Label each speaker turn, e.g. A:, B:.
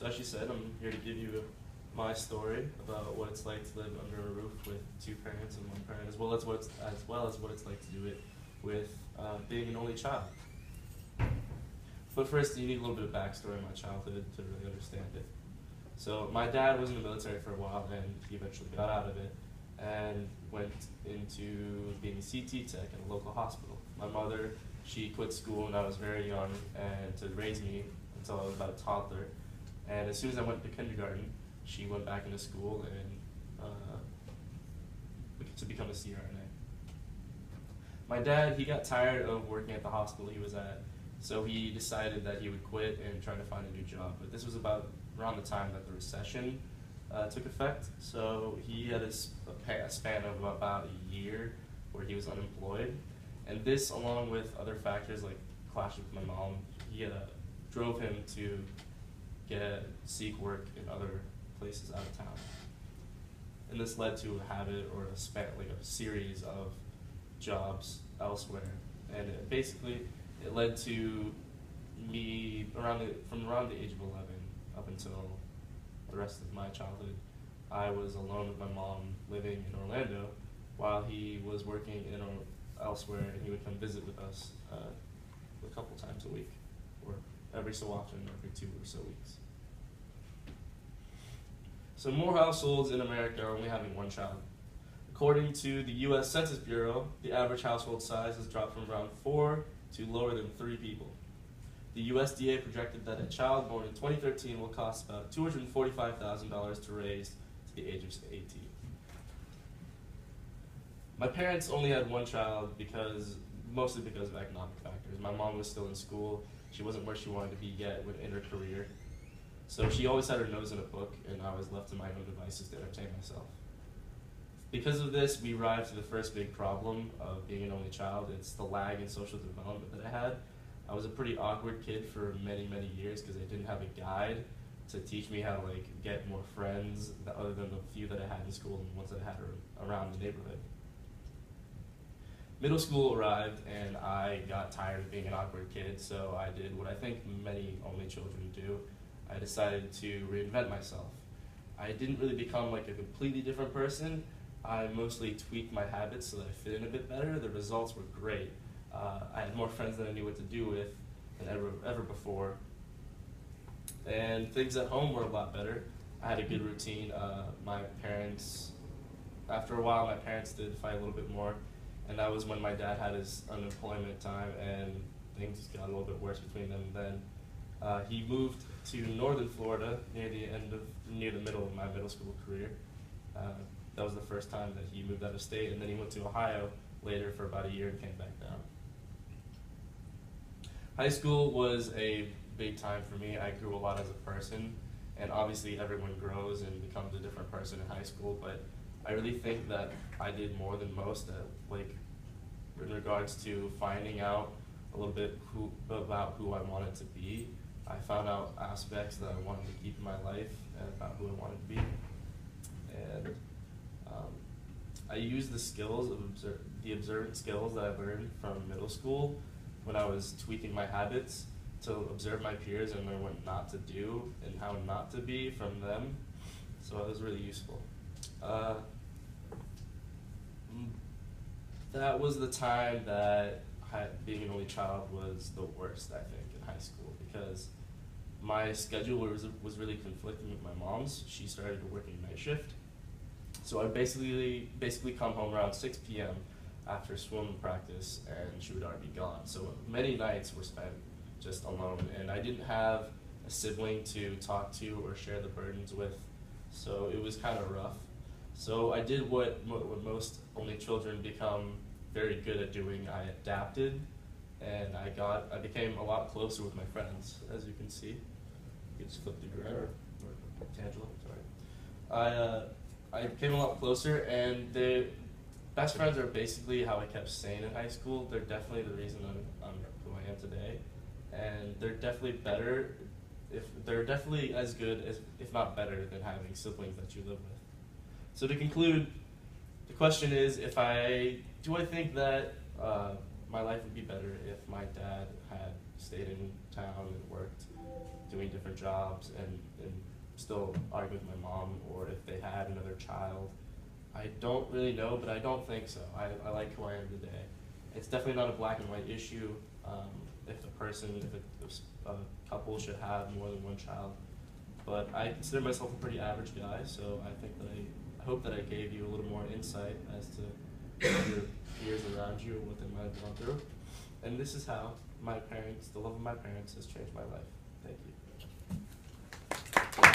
A: So as she said, I'm here to give you my story about what it's like to live under a roof with two parents and one parent, as well as what it's like to do it with being an only child. But first, you need a little bit of backstory in my childhood to really understand it. So my dad was in the military for a while, and he eventually got out of it and went into being a CT tech at a local hospital. My mother, she quit school when I was very young and to raise me until I was about a toddler. And as soon as I went to kindergarten, she went back into school and to become a CRNA. My dad, he got tired of working at the hospital he was at, so he decided that he would quit and try to find a new job. But this was about around the time that the recession took effect, so he had a span of about a year where he was unemployed. And this, along with other factors like clashing with my mom, drove him to seek work in other places out of town. And this led to a habit or a series of jobs elsewhere. And it led to me from around the age of 11 up until the rest of my childhood. I was alone with my mom living in Orlando while he was working elsewhere, and he would come visit with us a couple times a week, or every so often, every 2 or so weeks. So more households in America are only having one child. According to the U.S. Census Bureau, the average household size has dropped from around 4 to lower than 3 people. The USDA projected that a child born in 2013 will cost about $245,000 to raise to the age of 18. My parents only had one child mostly because of economic factors. My mom was still in school. She wasn't where she wanted to be yet in her career. So she always had her nose in a book, and I was left to my own devices to entertain myself. Because of this, we arrived to the first big problem of being an only child. It's the lag in social development that I had. I was a pretty awkward kid for many, many years because I didn't have a guide to teach me how to get more friends other than the few that I had in school and the ones that I had around the neighborhood. Middle school arrived, and I got tired of being an awkward kid, so I did what I think many only children do. I decided to reinvent myself. I didn't really become a completely different person. I mostly tweaked my habits so that I fit in a bit better. The results were great. I had more friends than I knew what to do with than ever before. And things at home were a lot better. I had a good routine. After a while, my parents did fight a little bit more, and that was when my dad had his unemployment time, and things got a little bit worse between them then. He moved to northern Florida near the middle of my middle school career. That was the first time that he moved out of state, and then he went to Ohio later for about a year and came back down. High school was a big time for me. I grew a lot as a person, and obviously everyone grows and becomes a different person in high school, but I really think that I did more than most in regards to finding out a little bit about who I wanted to be. I found out aspects that I wanted to keep in my life and about who I wanted to be. And I used the observant skills that I learned from middle school when I was tweaking my habits to observe my peers and learn what not to do and how not to be from them. So it was really useful. That was the time that being an only child was the worst, I think, in high school, because my schedule was really conflicting with my mom's. She started working night shift. So I basically come home around 6 p.m. after swim practice, and she would already be gone. So many nights were spent just alone, and I didn't have a sibling to talk to or share the burdens with, so it was kind of rough. So I did what most only children become very good at doing. I adapted, and I became a lot closer with my friends, as you can see. You can just flip the grid or Tangela, sorry. I became a lot closer, and the best friends are basically how I kept sane in high school. They're definitely the reason I'm who I am today, and they're definitely they're definitely as good as, if not better, than having siblings that you live with. So to conclude, the question is, do I think that my life would be better if my dad had stayed in town and worked? doing different jobs and still argue with my mom, or if they had another child. I don't really know, but I don't think so. I like who I am today. It's definitely not a black and white issue. If a couple should have more than one child, but I consider myself a pretty average guy, so I think that I hope that I gave you a little more insight as to your peers around you and what they might have gone through. And this is how my parents, the love of my parents, has changed my life. Thank you.